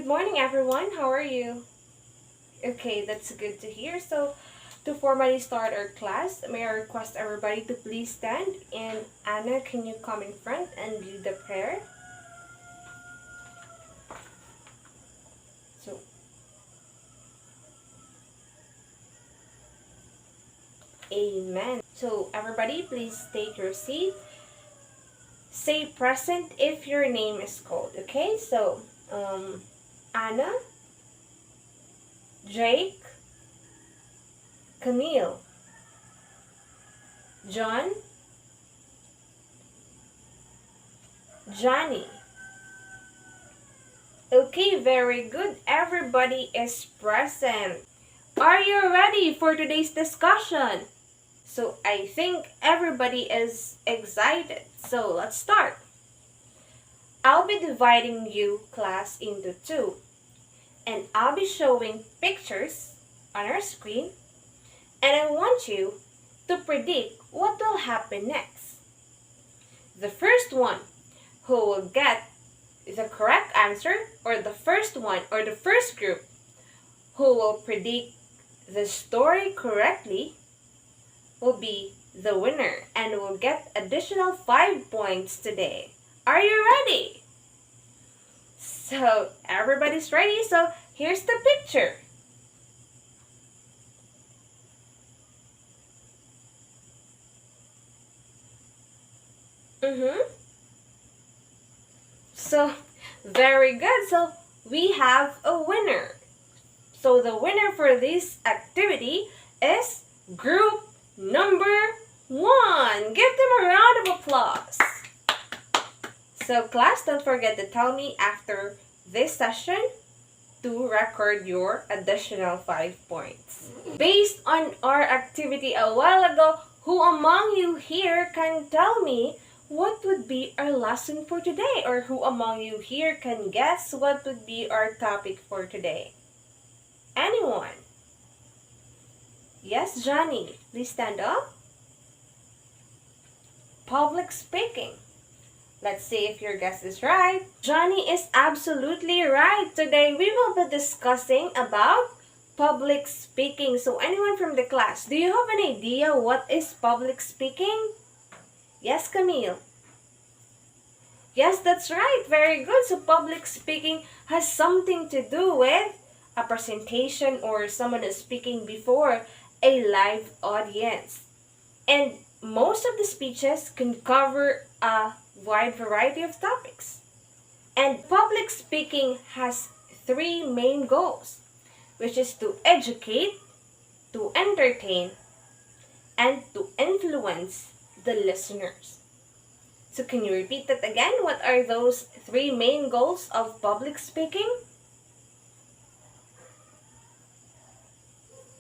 Good morning, everyone. How are you? Okay, that's good to hear. So, to formally start our class, may I request everybody to please stand? And Anna, can you come in front and lead the prayer? So, Amen. So, everybody, please take your seat. Say present if your name is called. Okay, so Anna, Jake, Camille, John, Johnny. Okay, very good. Everybody is present. Are you ready for today's discussion? So I think everybody is excited. So let's start. I'll be dividing you class into two. And I'll be showing pictures on our screen. And I want you to predict what will happen next. The first one who will get the correct answer, or the first one, or the first group who will predict the story correctly, will be the winner and will get additional 5 points today. Are you ready? So everybody's ready. So here's the picture. So very good. So we have a winner. So the winner for this activity is group number 1. Give them a round of applause. So class, don't forget to tell me after this session to record your additional 5 points. Based on our activity a while ago, who among you here can tell me what would be our lesson for today? Or who among you here can guess what would be our topic for today? Anyone? Yes, Johnny, please stand up. Public speaking. Let's see if your guess is right. Johnny is absolutely right. Today we will be discussing about public speaking. So anyone from the class, do you have an idea what is public speaking? Yes, Camille. Yes, that's right. Very good. So public speaking has something to do with a presentation or someone is speaking before a live audience. And most of the speeches can cover a wide variety of topics. And public speaking has 3 main goals, which is to educate, to entertain, and to influence the listeners. So can you repeat that again? What are those 3 main goals of public speaking?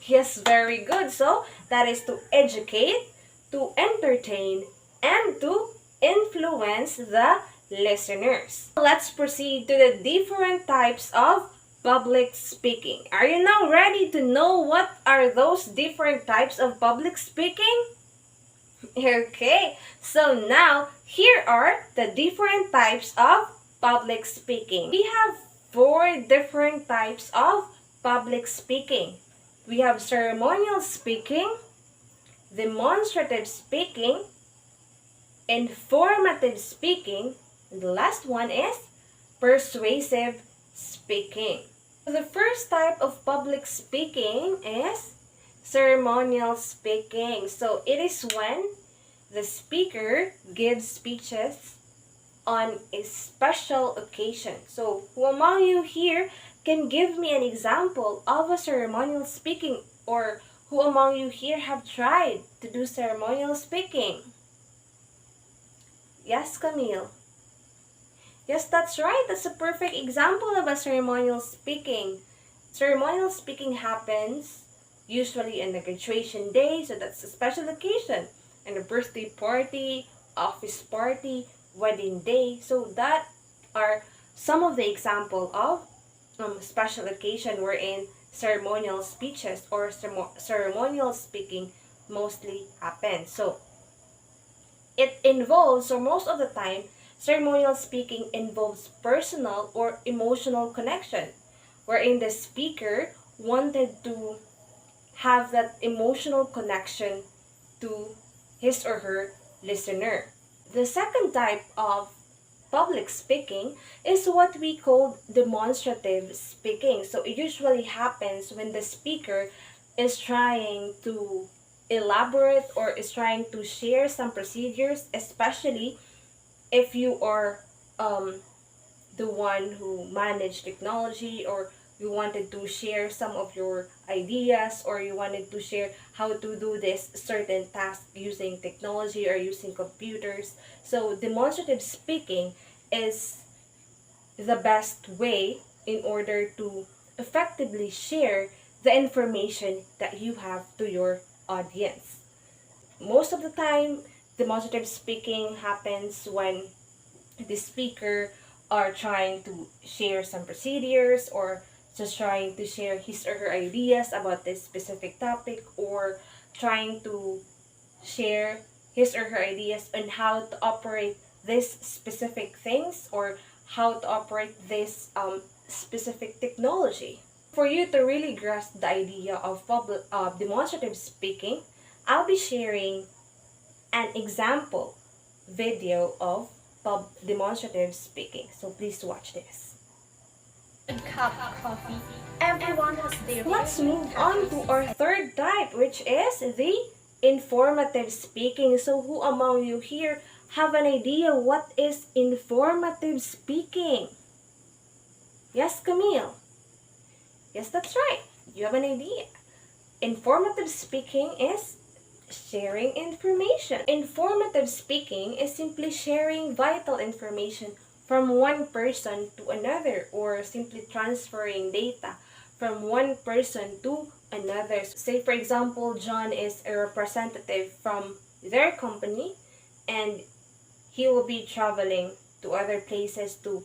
Yes, very good. So that is to educate, to entertain, and to influence the listeners. Let's proceed to the different types of public speaking. Are you now ready to know what are those different types of public speaking? Okay, so now here are the different types of public speaking. We have 4 different types of public speaking. We have ceremonial speaking, demonstrative speaking, informative speaking, and the last one is persuasive speaking. The first type of public speaking is ceremonial speaking. So it is when the speaker gives speeches on a special occasion. So who among you here can give me an example of a ceremonial speaking, or who among you here have tried to do ceremonial speaking? Yes, Camille. Yes, that's right. That's a perfect example of a ceremonial speaking. Ceremonial speaking happens usually in the graduation day, so that's a special occasion, and a birthday party, office party, wedding day. So that are some of the example of special occasion wherein ceremonial speeches or ceremonial speaking mostly happen. So it involves, or most of the time, Ceremonial speaking involves personal or emotional connection, wherein the speaker wanted to have that emotional connection to his or her listener. The second type of public speaking is what we call demonstrative speaking. So it usually happens when the speaker is trying to elaborate or is trying to share some procedures, especially if you are um, the one who managed technology, or you wanted to share some of your ideas, or you wanted to share how to do this certain task using technology or using computers. So demonstrative speaking is the best way in order to effectively share the information that you have to your audience. Most of the time, demonstrative speaking happens when the speaker are trying to share some procedures, or just trying to share his or her ideas about this specific topic, or trying to share his or her ideas on how to operate this specific things, or how to operate this specific technology. For you to really grasp the idea of demonstrative speaking, I'll be sharing an example video of demonstrative speaking. So please watch this. Cup coffee. Everyone has their Let's move on to our third type, which is the informative speaking. So who among you here have an idea what is informative speaking? Yes, Camille. Yes, that's right. You have an idea. Informative speaking is sharing information. Informative speaking is simply sharing vital information from one person to another, or simply transferring data from one person to another. Say for example, John is a representative from their company, and he will be traveling to other places to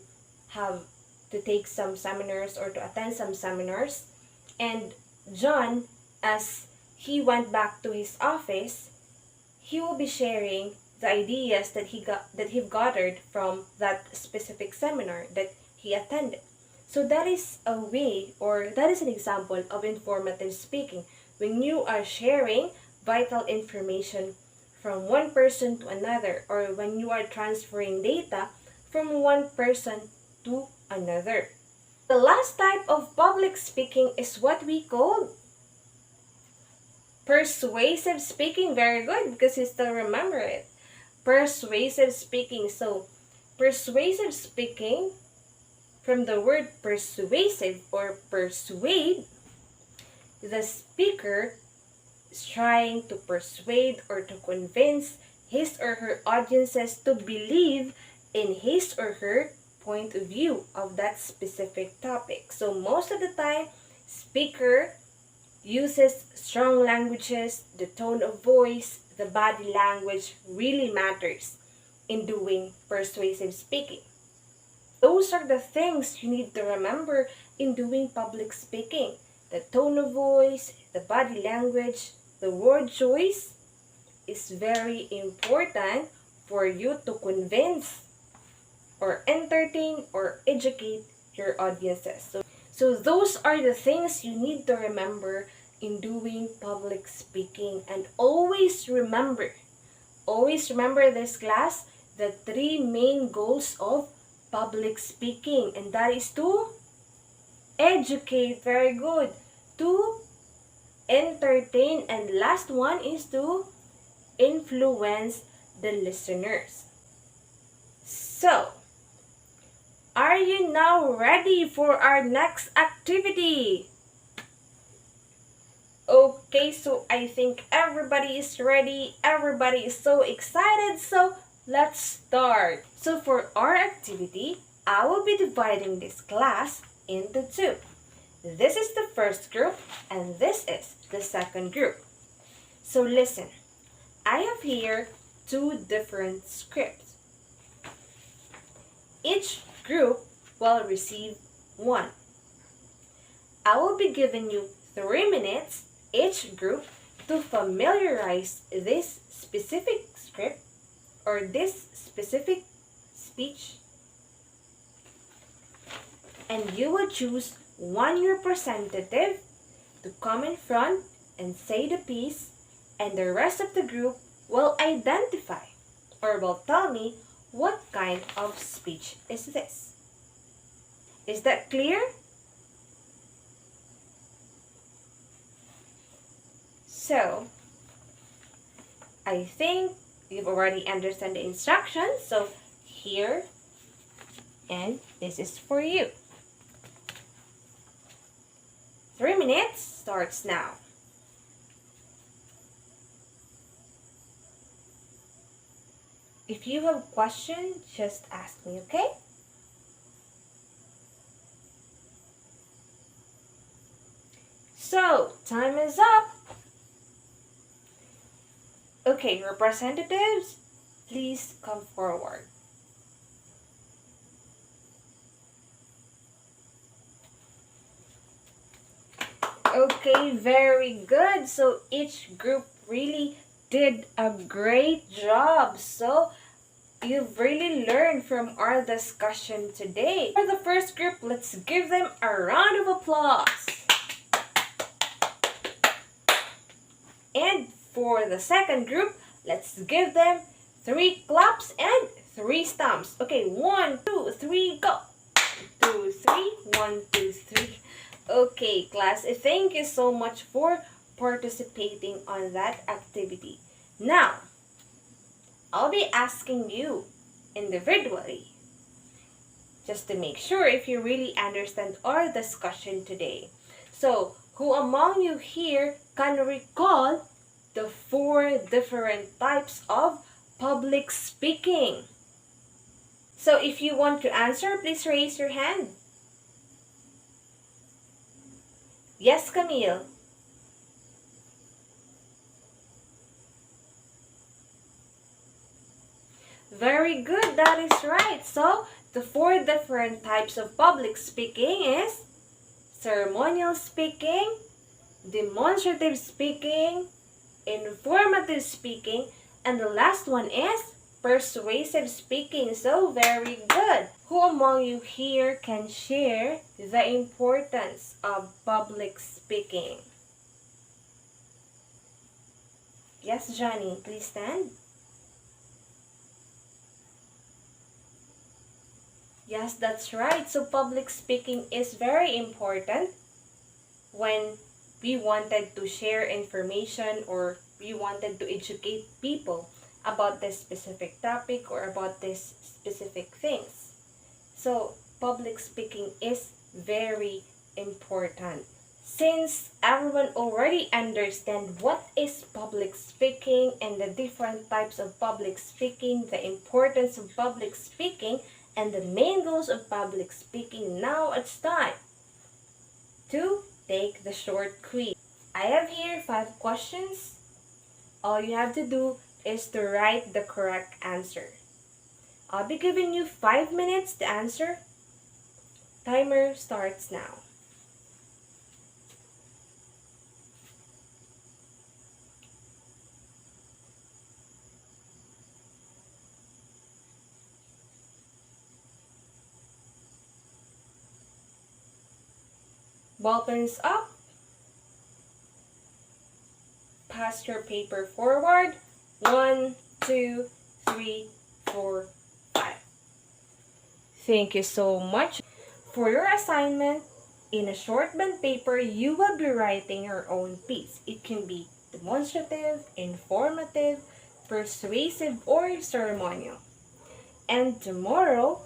have to take some seminars or to attend some seminars. And John, as he went back to his office, he will be sharing the ideas that he gathered from that specific seminar that he attended. So that is a way, or that is an example of informative speaking, when you are sharing vital information from one person to another, or when you are transferring data from one person to another. The last type of public speaking is what we call persuasive speaking. Very good, because you still remember it. Persuasive speaking. So, persuasive speaking, from the word persuasive or persuade, the speaker is trying to persuade or to convince his or her audiences to believe in his or her point of view of that specific topic. So most of the time, speaker uses strong languages, the tone of voice, the body language really matters in doing persuasive speaking. Those are the things you need to remember in doing public speaking. The tone of voice, the body language, the word choice is very important for you to convince or entertain or educate your audiences. So those are the things you need to remember in doing public speaking. And always remember this class, the three main goals of public speaking. And that is to educate, very good, to entertain, and last one is to influence the listeners. So, are you now ready for our next activity? Okay, so I think everybody is ready. Everybody is so excited. So, let's start. So, for our activity, I will be dividing this class into two. This is the first group, and this is the second group. So, listen. I have here two different scripts. Each group will receive one. I will be giving you 3 minutes each group to familiarize this specific script or this specific speech. And you will choose one representative to come in front and say the piece, and the rest of the group will identify or will tell me what kind of speech is this. Is that clear? So, I think you've already understand the instructions. So, here, and this is for you. 3 minutes starts now. If you have a question, just ask me, okay? So, time is up. Okay, representatives, please come forward. Okay, very good. So each group really did a great job. So you've really learned from our discussion today. For the first group, let's give them a round of applause. And for the second group, let's give them 3 claps and 3 stamps. Okay, 1, 2, 3, go. 2, 3, 1, 2, 3. Okay, class, thank you so much for participating on that activity. Now, I'll be asking you individually, just to make sure if you really understand our discussion today. So, who among you here can recall the 4 different types of public speaking? So, if you want to answer, please raise your hand. Yes, Camille. Very good, that is right. So, the 4 different types of public speaking is ceremonial speaking, demonstrative speaking, informative speaking, and the last one is persuasive speaking. So, very good. Who among you here can share the importance of public speaking? Yes, Johnny, please stand. Yes, that's right. So public speaking is very important when we wanted to share information or we wanted to educate people about this specific topic or about this specific things. So public speaking is very important. Since everyone already understand what is public speaking and the different types of public speaking, the importance of public speaking, and the main goals of public speaking, now it's time to take the short quiz. I have here 5 questions. All you have to do is to write the correct answer. I'll be giving you 5 minutes to answer. Timer starts now. Ball pens up. Pass your paper forward. 1, 2, 3, 4, 5. Thank you so much. For your assignment, in a short bond paper, you will be writing your own piece. It can be demonstrative, informative, persuasive, or ceremonial. And tomorrow,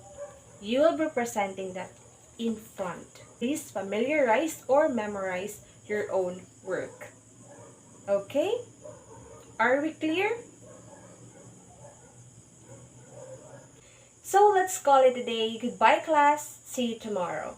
you will be presenting that in front. Please familiarize or memorize your own work. Okay? Are we clear? So let's call it a day. Goodbye, class. See you tomorrow.